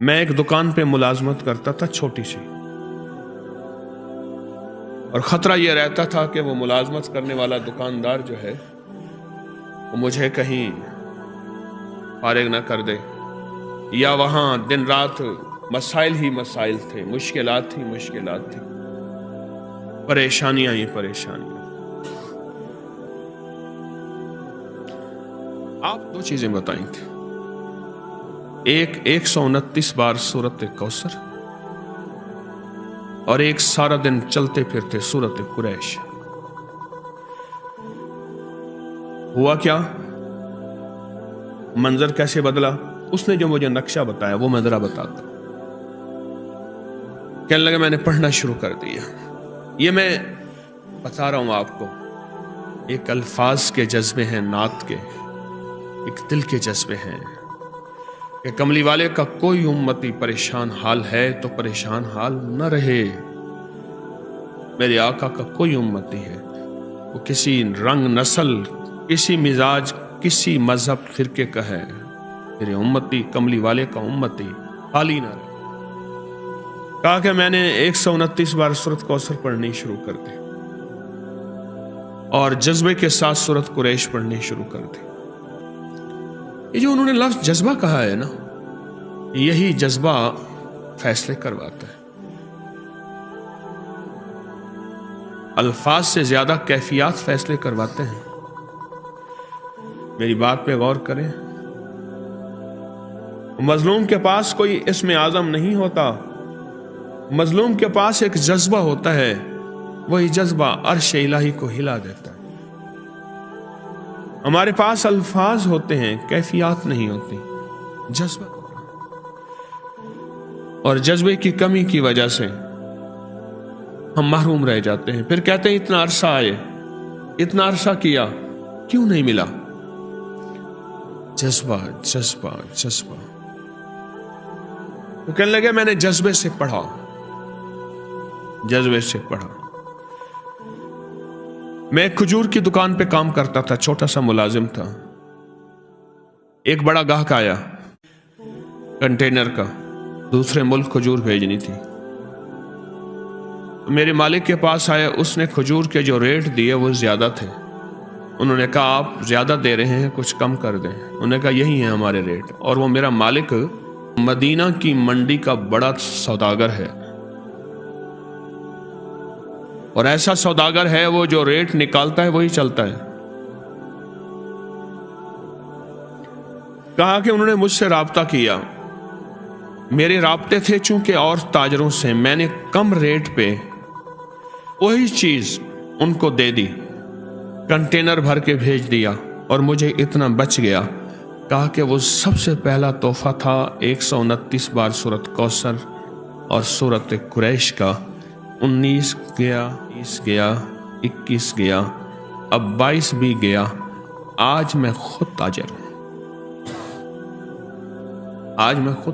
میں ایک دکان پہ ملازمت کرتا تھا چھوٹی سی، اور خطرہ یہ رہتا تھا کہ وہ ملازمت کرنے والا دکاندار جو ہے وہ مجھے کہیں فارغ نہ کر دے، یا وہاں دن رات مسائل ہی مسائل تھے، مشکلات ہی مشکلات تھی، پریشانیاں ہی پریشانیاں۔ آپ دو چیزیں بتائیں تھیں، ایک 129 بار سورت کوثر، اور ایک سارا دن چلتے پھرتے سورت قریش۔ ہوا کیا؟ منظر کیسے بدلا؟ اس نے جو مجھے نقشہ بتایا وہ میں ذرا بتاتا ہوں۔ کہنے لگا میں نے پڑھنا شروع کر دیا۔ یہ میں بتا رہا ہوں آپ کو، ایک الفاظ کے جذبے ہیں، نعت کے، ایک دل کے جذبے ہیں کہ کملی والے کا کوئی امتی پریشان حال ہے تو پریشان حال نہ رہے۔ میرے آقا کا کوئی امتی ہے، وہ کسی رنگ، نسل، کسی مزاج، کسی مذہب، فرقے کا ہے، میرے امتی، کملی والے کا امتی خالی نہ رہے۔ کہا کہ میں نے 129 بار سورت کوثر پڑھنی شروع کر دی، اور جذبے کے ساتھ سورت قریش پڑھنی شروع کر دی۔ یہ جو انہوں نے لفظ جذبہ کہا ہے نا، یہی جذبہ فیصلے کرواتا ہے۔ الفاظ سے زیادہ کیفیات فیصلے کرواتے ہیں۔ میری بات پہ غور کریں، مظلوم کے پاس کوئی اسم اعظم نہیں ہوتا، مظلوم کے پاس ایک جذبہ ہوتا ہے، وہی جذبہ عرش الہی کو ہلا دیتا ہے۔ ہمارے پاس الفاظ ہوتے ہیں، کیفیات نہیں ہوتی، جذبہ، اور جذبے کی کمی کی وجہ سے ہم محروم رہ جاتے ہیں۔ پھر کہتے ہیں اتنا عرصہ آئے، اتنا عرصہ کیا، کیوں نہیں ملا؟ جذبہ جذبہ جذبہ۔ وہ کہنے لگے میں نے جذبے سے پڑھا، جذبے سے پڑھا۔ میں ایک کھجور کی دکان پہ کام کرتا تھا، چھوٹا سا ملازم تھا۔ ایک بڑا گاہک آیا کنٹینر کا، دوسرے ملک کھجور بھیجنی تھی۔ میرے مالک کے پاس آیا، اس نے کھجور کے جو ریٹ دیے وہ زیادہ تھے۔ انہوں نے کہا آپ زیادہ دے رہے ہیں، کچھ کم کر دیں۔ انہوں نے کہا یہی ہیں ہمارے ریٹ، اور وہ میرا مالک مدینہ کی منڈی کا بڑا سوداگر ہے، اور ایسا سوداگر ہے وہ جو ریٹ نکالتا ہے وہی چلتا ہے۔ کہا کہ انہوں نے مجھ سے رابطہ کیا، میرے رابطے تھے چونکہ اور تاجروں سے، میں نے کم ریٹ پہ وہی چیز ان کو دے دی، کنٹینر بھر کے بھیج دیا، اور مجھے اتنا بچ گیا۔ کہا کہ وہ سب سے پہلا تحفہ تھا 129 بار سورت کوثر اور سورت قریش کا۔ 19 گیا، 20 گیا، 21 گیا، اب 22 بھی گیا۔ آج میں خود تاجر ہوں، آج میں خود